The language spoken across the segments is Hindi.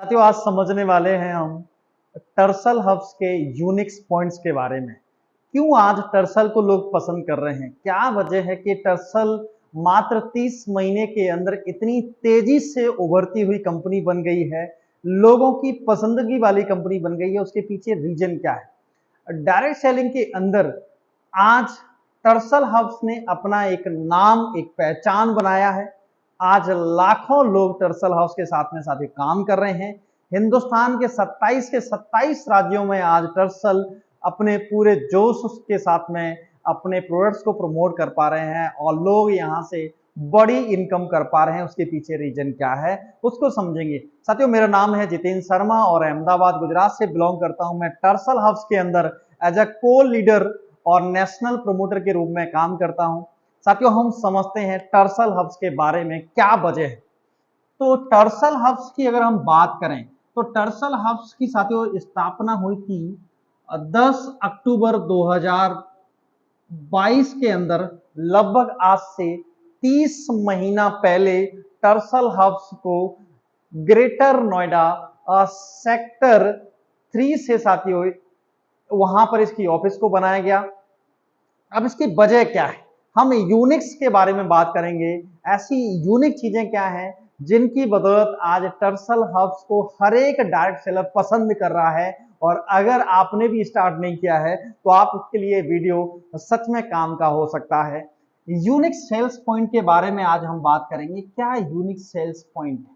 साथियों, आज समझने वाले हैं हम टर्सल हब्स के यूनिक्स पॉइंट्स के बारे में। क्यों आज टर्सल को लोग पसंद कर रहे हैं, क्या वजह है कि टर्सल मात्र 30 महीने के अंदर इतनी तेजी से उभरती हुई कंपनी बन गई है, लोगों की पसंदगी वाली कंपनी बन गई है। उसके पीछे रीजन क्या है? डायरेक्ट सेलिंग के अंदर आज टर्सल हब्स ने अपना एक नाम, एक पहचान बनाया है। आज लाखों लोग टर्सल हाउस के साथ में साथी काम कर रहे हैं। हिंदुस्तान के 27 के 27 राज्यों में आज टर्सल अपने पूरे जोश के साथ में अपने प्रोडक्ट्स को प्रमोट कर पा रहे हैं और लोग यहां से बड़ी इनकम कर पा रहे हैं। उसके पीछे रीजन क्या है उसको समझेंगे। साथियों, मेरा नाम है जितेंद्र शर्मा और अहमदाबाद गुजरात से बिलोंग करता हूं। मैं टर्सल हाउस के अंदर एज अ को लीडर और नेशनल प्रमोटर के रूप में काम करता हूं। साथियों, हम समझते हैं टर्सल हब्स के बारे में क्या वजह है। तो टर्सल हब्स की अगर हम बात करें तो टर्सल हब्स की साथियों स्थापना हुई थी 10 अक्टूबर 2022 के अंदर। लगभग आज से 30 महीना पहले टर्सल हब्स को ग्रेटर नोएडा सेक्टर 3 से साथियों वहां पर इसकी ऑफिस को बनाया गया। अब इसकी वजह क्या है, हम यूनिक्स के बारे में बात करेंगे। ऐसी यूनिक चीजें क्या हैं जिनकी बदौलत आज टर्सल हब्स को हर एक डायरेक्ट सेलर पसंद कर रहा है। और अगर आपने भी स्टार्ट नहीं किया है तो आप उसके लिए वीडियो सच में काम का हो सकता है। यूनिक सेल्स पॉइंट के बारे में आज हम बात करेंगे। क्या यूनिक सेल्स पॉइंट है?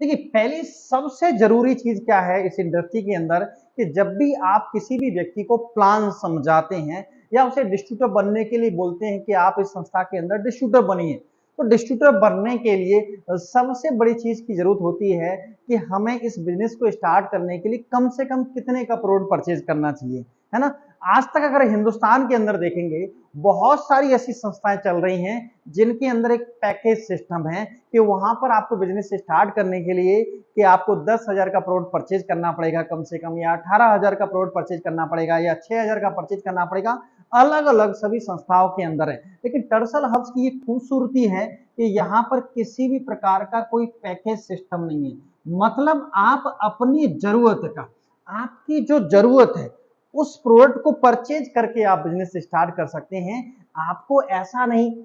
देखिए, पहली सबसे जरूरी चीज क्या है इस इंडस्ट्री के अंदर कि जब भी आप किसी भी व्यक्ति को प्लान समझाते हैं या उसे डिस्ट्रीब्यूटर बनने के लिए बोलते हैं कि आप इस संस्था के अंदर डिस्ट्रीब्यूटर बनिए, तो डिस्ट्रीब्यूटर बनने के लिए सबसे बड़ी चीज की जरूरत होती है कि हमें इस बिजनेस को स्टार्ट करने के लिए कम से कम कितने का प्रोडक्ट परचेज करना चाहिए, है ना। आज तक अगर हिंदुस्तान के अंदर देखेंगे, बहुत सारी ऐसी संस्थाएं चल रही हैं जिनके अंदर एक पैकेज सिस्टम है कि वहां पर आपको बिजनेस स्टार्ट करने के लिए कि आपको 10,000 का प्रोडक्ट परचेज करना पड़ेगा कम से कम, या 18,000 का प्रोडक्ट परचेज करना पड़ेगा, या 6,000 का परचेज करना पड़ेगा। अलग अलग सभी संस्थाओं के अंदर है। लेकिन टर्सल हब्स की ये खूबसूरती है कि यहाँ पर किसी भी प्रकार का कोई पैकेज सिस्टम नहीं है। मतलब आप अपनी जरूरत का, आपकी जो जरूरत है उस प्रोडक्ट को परचेज करके आप बिजनेस स्टार्ट कर सकते हैं। आपको ऐसा नहीं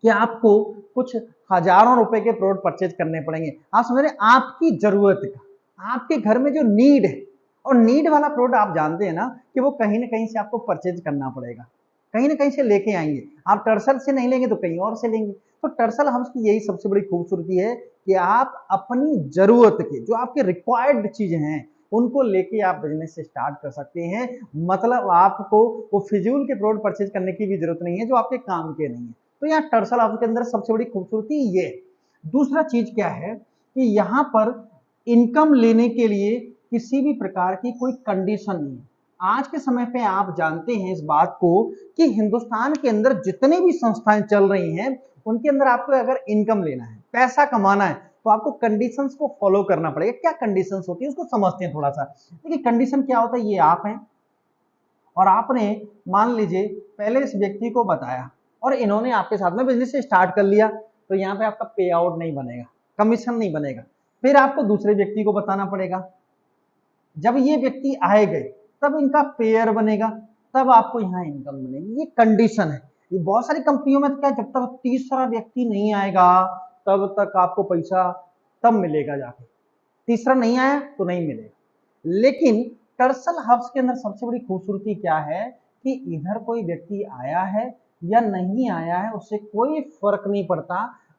कि आपको कुछ हजारों रुपए के प्रोडक्ट परचेज करने पड़ेंगे। आप समझ रहे, आपकी जरूरत का, आपके घर में जो नीड है, और नीड वाला प्रोडक्ट आप जानते हैं ना कि वो कहीं ना कहीं से आपको परचेज करना पड़ेगा, कहीं ना कहीं से लेके आएंगे। आप टर्सल से नहीं लेंगे तो कहीं और से लेंगे। तो टर्सल हब्स की यही सबसे बड़ी खूबसूरती है कि आप अपनी जरूरत के, जो आपके रिक्वायर्ड चीजें हैं, उनको लेके आप बिजनेस से स्टार्ट कर सकते हैं। मतलब आपको वो फिजूल के प्रोडक्ट परचेज करने की भी जरूरत नहीं है जो आपके काम के नहीं है। तो यहाँ टर्सल हब्स के अंदर सबसे बड़ी खूबसूरती ये। दूसरा चीज क्या है कि यहाँ पर इनकम लेने के लिए किसी भी प्रकार की कोई कंडीशन नहीं है। आज के समय पे आप जानते हैं इस बात को कि हिंदुस्तान के अंदर जितने भी संस्थाएं चल रही हैं उनके अंदर आपको अगर इनकम लेना है, पैसा कमाना है, तो आपको कंडीशंस को फॉलो करना पड़ेगा। क्या कंडीशंस होती है उसको समझते हैं थोड़ा सा। देखिए, कंडीशन क्या होता है, ये आप हैं और आपने मान लीजिए पहले इस व्यक्ति को बताया और इन्होंने आपके साथ में बिजनेस स्टार्ट कर लिया, तो यहाँ पे आपका पे आउट नहीं बनेगा, कमीशन नहीं बनेगा। फिर आपको दूसरे व्यक्ति को बताना पड़ेगा। जब ये व्यक्ति आए गए तब इनका पेयर बनेगा, तब आपको यहाँ इनकम बनेगी। ये कंडीशन है। ये बहुत सारी कंपनियों में तो क्या, जब तक तीसरा व्यक्ति नहीं आएगा तब तक आपको पैसा तब मिलेगा जाके, तीसरा नहीं आया तो नहीं मिलेगा। लेकिन टर्सल हब्स के अंदर सबसे बड़ी खूबसूरती क्या है कि इधर कोई व्यक्ति आया है या नहीं आया है उससे कोई फर्क नहीं पड़ता।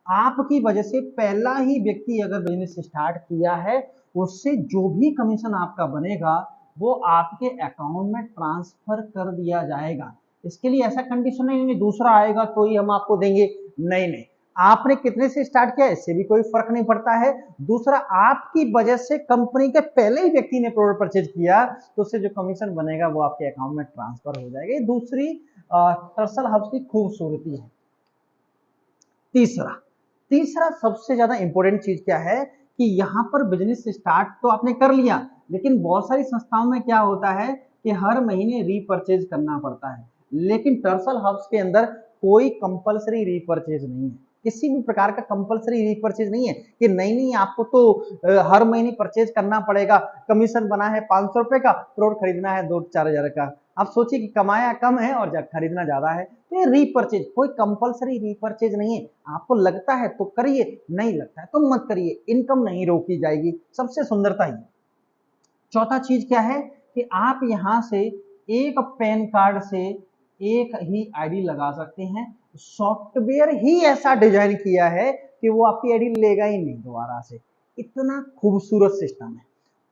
आपकी वजह से पहला ही व्यक्ति अगर बिजनेस स्टार्ट किया है, उससे जो भी कमीशन आपका बनेगा वो आपके अकाउंट में ट्रांसफर कर दिया जाएगा। इसके लिए ऐसा कंडीशन नहीं दूसरा आएगा तो ही हम आपको देंगे, नहीं नहीं। आपने कितने से स्टार्ट किया इससे भी कोई फर्क नहीं पड़ता है। दूसरा, आपकी वजह से कंपनी के पहले ही व्यक्ति ने प्रोडक्ट परचेज किया तो उससे जो कमीशन बनेगा वो आपके अकाउंट में ट्रांसफर हो जाएगा। ये दूसरी टर्सल हब्स की खूबसूरती है। तीसरा तीसरा सबसे ज्यादा इंपॉर्टेंट चीज क्या है कि यहां पर बिजनेस स्टार्ट तो आपने कर लिया, लेकिन बहुत सारी संस्थाओं में क्या होता है कि हर महीने रीपरचेज करना पड़ता है। लेकिन टर्सल हब्स के अंदर कोई कंपलसरी रीपरचेज नहीं है। किसी भी प्रकार का कंपलसरी रीपरचेज नहीं है कि नहीं नहीं आपको तो हर महीने परचेज करना पड़ेगा, कमीशन बना है 500 रुपए का, प्रोडक्ट खरीदना है 2-4 हजार का। आप सोचिए कि कमाया कम है और खरीदना ज्यादा है, तो ये रीपरचेज कोई कंपलसरी रीपरचेज नहीं है। आपको लगता है तो करिए, नहीं लगता है तो मत करिए, इनकम नहीं रोकी जाएगी, सबसे सुंदरता ही। चौथा चीज क्या है कि आप यहां से एक पैन कार्ड से एक ही आईडी लगा सकते हैं। सॉफ्टवेयर ही ऐसा डिजाइन किया है कि वो आपकी आईडी लेगा ही नहीं दोबारा से, इतना खूबसूरत सिस्टम है।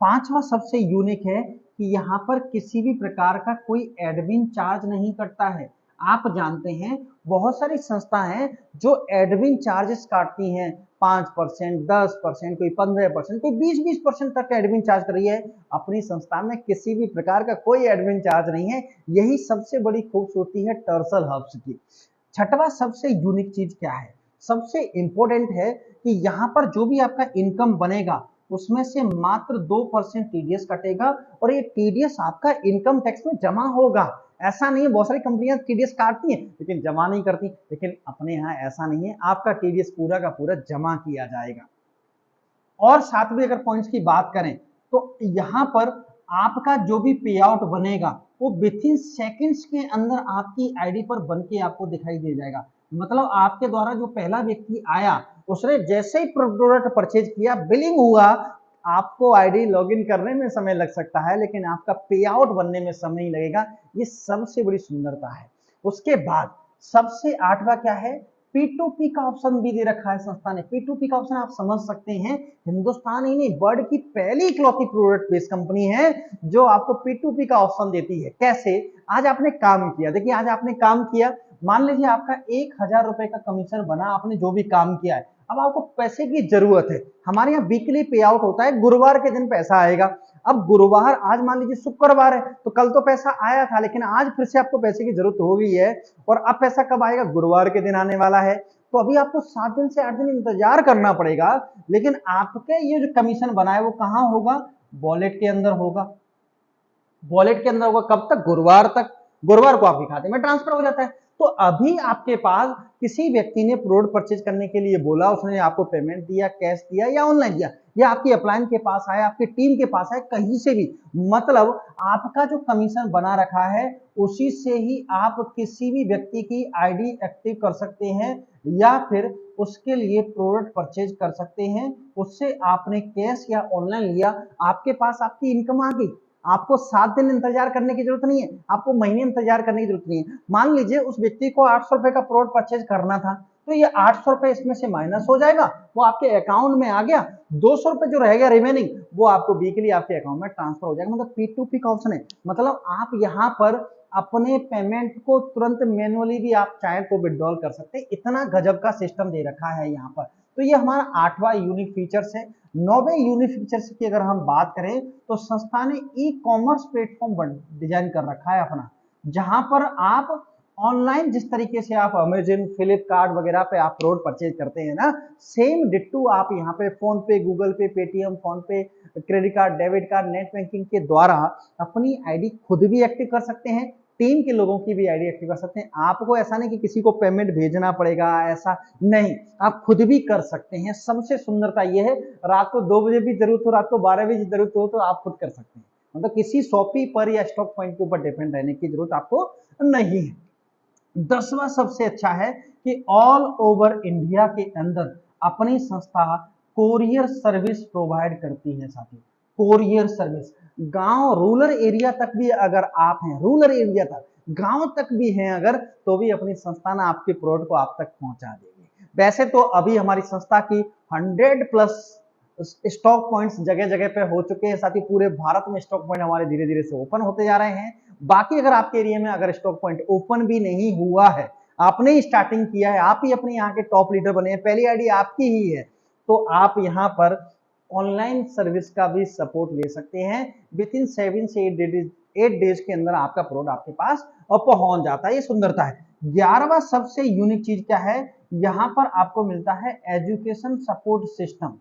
पांचवा सबसे यूनिक है कि यहाँ पर किसी भी प्रकार का कोई एडमिन चार्ज नहीं कटता है। आप जानते हैं बहुत सारी संस्था हैं जो एडमिन चार्जेस काटती हैं, 5%, 10%, कोई 15%, कोई 20-20% तक एडमिन चार्ज कर रही है। अपनी संस्था में किसी भी प्रकार का कोई एडमिन चार्ज नहीं है, यही सबसे बड़ी खूबसूरती है टर्सल हब्स की। छठवा सबसे यूनिक चीज क्या है, सबसे इंपॉर्टेंट है कि यहाँ पर जो भी आपका इनकम बनेगा उसमें से मात्र 2% टीडीएस कटेगा, और ये टीडीएस आपका इनकम टैक्स में जमा होगा। ऐसा नहीं है, बहुत सारी कंपनियां टीडीएस काटती हैं लेकिन जमा नहीं करती, लेकिन अपने यहाँ ऐसा नहीं है, आपका टीडीएस पूरा का पूरा जमा किया जाएगा। और साथ में अगर पॉइंट्स की बात करें तो यहाँ पर आपका जो भी पे आउट बनेगा वो विथ इन सेकेंड्स के अंदर आपकी आईडी पर बन के आपको दिखाई दे जाएगा। मतलब आपके द्वारा जो पहला व्यक्ति आया उसने जैसे ही प्रोडक्ट परचेज किया, बिलिंग हुआ, आपको आईडी लॉगिन करने में समय लग सकता है लेकिन आपका पे आउट बनने में समय नहीं लगेगा। ये सबसे बड़ी सुंदरता है। उसके बाद सबसे आठवां क्या है, P2P का ऑप्शन भी दे रखा है संस्था ने। P2P का ऑप्शन आप समझ सकते हैं, हिंदुस्तान ही नहीं वर्ल्ड की पहली इकलौती प्रोडक्ट बेस्ड कंपनी है जो आपको P2P का ऑप्शन देती है। कैसे? आज आपने काम किया, देखिए आज आपने काम किया, मान लीजिए आपका 1000 रुपए का कमीशन बना, आपने जो भी काम किया है, अब आपको पैसे की जरूरत है। हमारे यहाँ वीकली पे आउट होता है, गुरुवार के दिन पैसा आएगा। अब गुरुवार, आज मान लीजिए शुक्रवार है तो कल तो पैसा आया था लेकिन आज फिर से आपको पैसे की जरूरत हो गई है, और अब पैसा कब आएगा? गुरुवार के दिन आने वाला है। तो अभी आपको 7 दिन से 8 दिन इंतजार करना पड़ेगा, लेकिन आपके ये जो कमीशन बना है वो कहाँ होगा? वॉलेट के अंदर होगा। वॉलेट के अंदर होगा कब तक? गुरुवार तक। गुरुवार को आपके खाते में ट्रांसफर हो जाता है। तो अभी आपके पास किसी व्यक्ति ने प्रोडक्ट परचेज करने के लिए बोला, उसने आपको पेमेंट दिया, कैश दिया या ऑनलाइन दिया, या आपकी अपलाइन के पास आया, आपकी टीम के पास आया, कहीं से भी, मतलब आपका जो कमीशन बना रखा है उसी से ही आप किसी भी व्यक्ति की आईडी एक्टिव कर सकते हैं या फिर उसके लिए प्रोडक्ट परचेज कर सकते हैं। उससे आपने कैश या ऑनलाइन लिया, आपके पास आपकी इनकम आ गई। आपको 7 दिन इंतजार करने की जरूरत नहीं है, आपको महीने इंतजार करने की जरूरत नहीं है। मान लीजिए उस व्यक्ति को 800 रुपए का प्रोडक्ट परचेज करना था, तो ये 800 रुपए इसमें से माइनस हो जाएगा, वो आपके अकाउंट में आ गया। 200 रुपए जो रहेगा रिमेनिंग वो आपको वीकली आपके अकाउंट में ट्रांसफर हो जाएगा। मतलब P2P का ऑप्शन है, मतलब आप यहाँ पर अपने पेमेंट को तुरंत मैनुअली भी आप चाहें तो विड्रॉल कर सकते हैं। इतना गजब का सिस्टम दे रखा है यहाँ पर। तो ये हमारा 8वां यूनिक फीचर्स है। 9वें यूनिक फीचर्स की अगर हम बात करें तो संस्था ने ई कॉमर्स प्लेटफॉर्म डिजाइन कर रखा है अपना, जहां पर आप ऑनलाइन जिस तरीके से आप अमेजन, फ्लिपकार्ट वगैरह पे आप प्रोडक्ट परचेज करते हैं ना, सेम डिट्टू आप यहाँ पे फोन पे, गूगल पे, पेटीएम, फोन पे, credit card, debit card, net banking के द्वारा अपनी आईडी खुद भी एक्टिव कर सकते हैं, टीम के लोगों की भी आईडी एक्टिव कर सकते हैं। आपको ऐसा नहीं कि किसी को पेमेंट भेजना पड़ेगा, ऐसा नहीं, आप खुद भी कर सकते हैं। सबसे सुंदरता यह है, रात को 2 बजे भी जरूरत हो, रात को 12 बजे जरूरत हो तो आप खुद कर सकते हैं। मतलब किसी शॉपी पर या स्टॉक पॉइंट के ऊपर डिपेंड रहने की जरूरत आपको नहीं है। 10वां सबसे अच्छा है कि ऑल ओवर इंडिया के अंदर अपनी संस्था कोरियर सर्विस प्रोवाइड करती है। साथी, कोरियर सर्विस गांव, रूरल एरिया तक भी अगर आप हैं, रूरल एरिया तक, गांव तक भी हैं अगर, तो भी अपनी संस्था ना आपके प्रोडक्ट को आप तक पहुंचा देगी। वैसे तो अभी हमारी संस्था की 100 प्लस स्टॉक पॉइंट्स जगह जगह पे हो चुके हैं। साथ ही पूरे भारत में स्टॉक पॉइंट हमारे धीरे धीरे से ओपन होते जा रहे हैं। बाकी अगर आपके एरिया में अगर स्टॉक पॉइंट ओपन भी नहीं हुआ है, आपने ही स्टार्टिंग किया है, आप ही अपने यहाँ के टॉप लीडर बने हैं, पहली आईडी आपकी ही है, तो आप यहाँ पर ऑनलाइन सर्विस का भी सपोर्ट ले सकते हैं। विद इन 7 से 8 डेज के अंदर आपका प्रोडक्ट आपके पास पहुंच जाता है। ये सुंदरता है। 11वां सबसे यूनिक चीज क्या है, यहां पर आपको मिलता है education support system.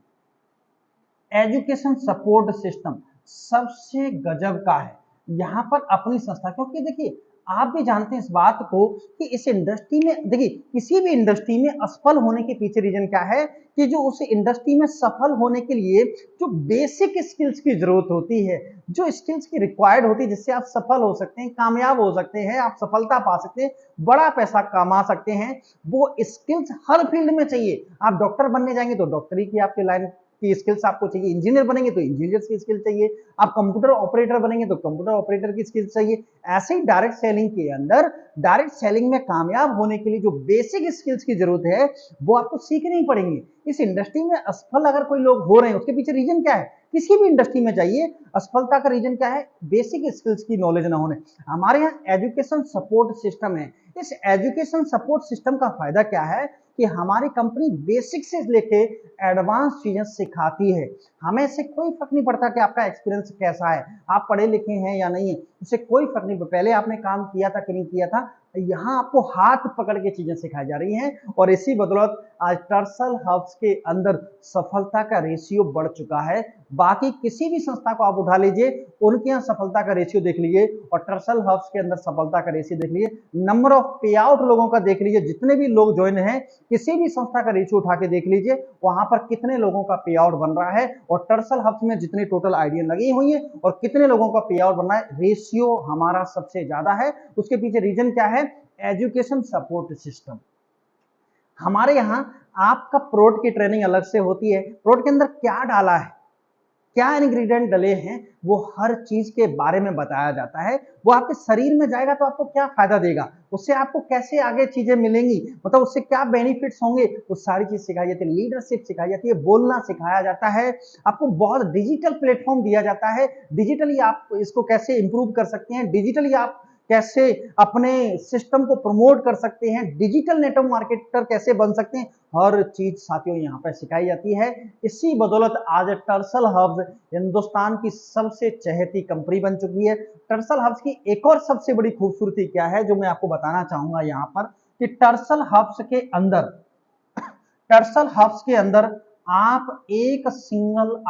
Education support system सबसे गजब का है यहाँ पर अपनी संस्था, क्योंकि देखिए आप भी जानते हैं इस बात को कि इस इंडस्ट्री में देखिए, किसी भी इंडस्ट्री में असफल होने के पीछे रीजन क्या है कि जो उस इंडस्ट्री में सफल होने के लिए जो बेसिक स्किल्स की जरूरत होती है, जो स्किल्स की रिक्वायर्ड होती है, जिससे आप सफल हो सकते हैं, कामयाब हो सकते हैं, आप सफलता पा सकते हैं, बड़ा पैसा कमा सकते हैं, वो स्किल्स हर फील्ड में चाहिए। आप डॉक्टर बनने जाएंगे तो डॉक्टरी की आपकी लाइन की स्किल्स आपको चाहिए, इंजीनियर बनेंगे तो इंजीनियर की स्किल चाहिए, आप कंप्यूटर ऑपरेटर बनेंगे तो कंप्यूटर ऑपरेटर की स्किल्स चाहिए। ऐसे ही डायरेक्ट सेलिंग के अंदर, डायरेक्ट सेलिंग में कामयाब होने के लिए जो बेसिक स्किल्स की जरूरत है वो आपको सीखनी ही पड़ेंगी। इस इंडस्ट्री में असफल अगर कोई लोग हो रहे हैं, उसके पीछे रीजन क्या है? किसी भी इंडस्ट्री में जाइए, असफलता का रीजन क्या है? बेसिक स्किल्स की नॉलेज ना होने। हमारे यहाँ एजुकेशन सपोर्ट सिस्टम है। इस एजुकेशन सपोर्ट सिस्टम का फायदा क्या है कि हमारी कंपनी बेसिक से लेके एडवांस चीजें सिखाती है। हमें इससे कोई फर्क नहीं पड़ता कि आपका एक्सपीरियंस कैसा है, आप पढ़े लिखे हैं या नहीं है, इससे कोई फर्क नहीं पड़ता, पहले आपने काम किया था कि नहीं किया था। यहाँ आपको हाथ पकड़ के चीजें सिखाई जा रही हैं और इसी बदौलत आज टर्सल हब्स के अंदर सफलता का रेशियो बढ़ चुका है। बाकी किसी भी संस्था को आप उठा लीजिए, उनके यहाँ सफलता का रेशियो देख लीजिए और टर्सल हब्स के अंदर सफलता का रेशियो देख लीजिए, नंबर ऑफ पे आउट लोगों का देख लीजिए, जितने भी लोग ज्वाइन हैं, किसी भी संस्था का रेशियो उठा के देख लीजिए, वहां पर कितने लोगों का पे आउट बन रहा है और टर्सल हब्स में जितनी टोटल आइडिया लगी हुई है और कितने लोगों का पे आउट बन रहा है, रेशियो हमारा सबसे ज्यादा है। उसके पीछे रीजन क्या है? Education support system. हमारे यहाँ आपका प्रोड की ट्रेनिंग अलग से होती है, प्रोड के अंदर क्या डाला है, क्या इंग्रेडिएंट डले हैं, वो हर चीज के बारे में बताया जाता है। वो आपके शरीर में जाएगा तो आपको क्या फायदा देगा, उससे आपको कैसे आगे चीजें मिलेंगी, मतलब उससे क्या बेनिफिट्स होंगे, वो सारी चीज सिखाई जाती है। लीडरशिप सिखाई जाती है, बोलना सिखाया जाता है, आपको बहुत डिजिटल प्लेटफॉर्म दिया जाता है, डिजिटली आप इसको कैसे इंप्रूव कर सकते हैं, डिजिटली आप कैसे अपने सिस्टम को प्रमोट कर सकते हैं, डिजिटल नेटवर्क मार्केटर कैसे बन सकते हैं, हर चीज साथियों यहाँ पर सिखाई जाती है। इसी बदौलत आज टर्सल हब्स हिंदुस्तान की सबसे चहेती कंपनी बन चुकी है। टर्सल हब्स की एक और सबसे बड़ी खूबसूरती क्या है जो मैं आपको बताना चाहूंगा यहाँ पर, कि टर्सल हब्स के अंदर आप एक सिंगल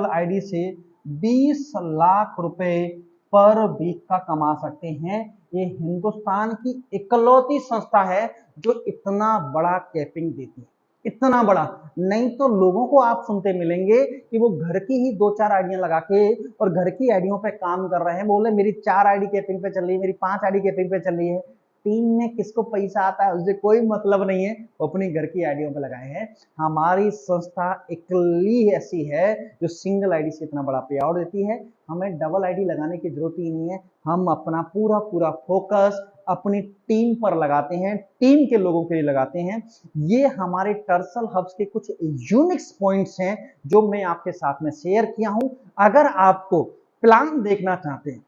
आईडी से 20 लाख रुपए पर वीक का कमा सकते हैं। ये हिंदुस्तान की इकलौती संस्था है जो इतना बड़ा कैपिंग देती है, इतना बड़ा। नहीं तो लोगों को आप सुनते मिलेंगे कि वो घर की ही 2-4 आइडियां लगा के और घर की आइडियों पे काम कर रहे हैं, बोले मेरी 4 आईडी कैपिंग पे चल रही है, मेरी 5 आईडी कैपिंग पे चल रही है। टीम में किसको पैसा आता है उससे कोई मतलब नहीं है, वो अपनी घर की आईडियों पे लगाए हैं। हमारी संस्था इकली ऐसी है जो सिंगल आईडी से इतना बड़ा पे आउट देती है। हमें डबल आईडी लगाने की जरूरत ही नहीं है, हम अपना पूरा पूरा फोकस अपनी टीम पर लगाते हैं, टीम के लोगों के लिए लगाते हैं। ये हमारे टर्सल हब्स के कुछ यूनिक्स पॉइंट्स हैं जो मैं आपके साथ में शेयर किया हूं। अगर आपको प्लान देखना चाहते हैं,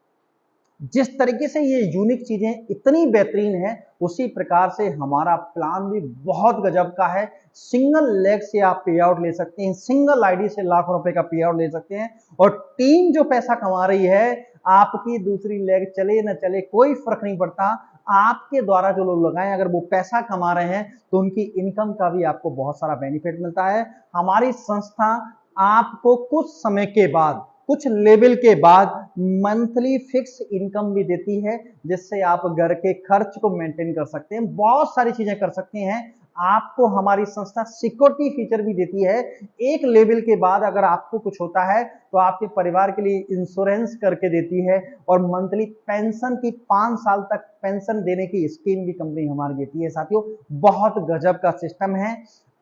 जिस तरीके से ये यूनिक चीजें इतनी बेहतरीन है, उसी प्रकार से हमारा प्लान भी बहुत गजब का है। सिंगल लेग से आप पे आउट ले सकते हैं, सिंगल आईडी से लाखों रुपए का पे आउट ले सकते हैं और टीम जो पैसा कमा रही है, आपकी दूसरी लेग चले न चले कोई फर्क नहीं पड़ता। आपके द्वारा जो लोग लगाए, अगर वो पैसा कमा रहे हैं तो उनकी इनकम का भी आपको बहुत सारा बेनिफिट मिलता है। हमारी संस्था आपको कुछ समय के बाद, कुछ लेवल के बाद मंथली फिक्स इनकम भी देती है, जिससे आप घर के खर्च को मेंटेन कर सकते हैं, बहुत सारी चीजें कर सकते हैं। आपको हमारी संस्था सिक्योरिटी फीचर भी देती है। एक लेवल के बाद अगर आपको कुछ होता है तो आपके परिवार के लिए इंश्योरेंस करके देती है और मंथली पेंशन की 5 साल तक पेंशन देने की स्कीम भी कंपनी हमारी देती है। साथियों, बहुत गजब का सिस्टम है।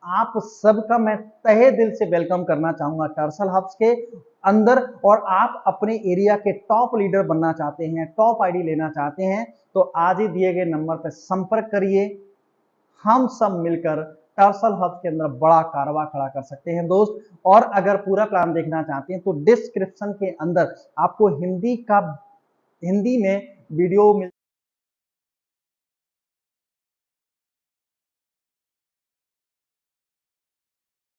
आप सबका मैं तहे दिल से वेलकम करना चाहूंगा टर्सल हब्स के अंदर। और आप अपने एरिया के टॉप लीडर बनना चाहते हैं, टॉप आईडी लेना चाहते हैं, तो आज ही दिए गए नंबर पर संपर्क करिए। हम सब मिलकर टर्सल हब के अंदर बड़ा कारवा खड़ा कर सकते हैं दोस्त। और अगर पूरा प्लान देखना चाहते हैं तो डिस्क्रिप्शन के अंदर आपको हिंदी में वीडियो मिल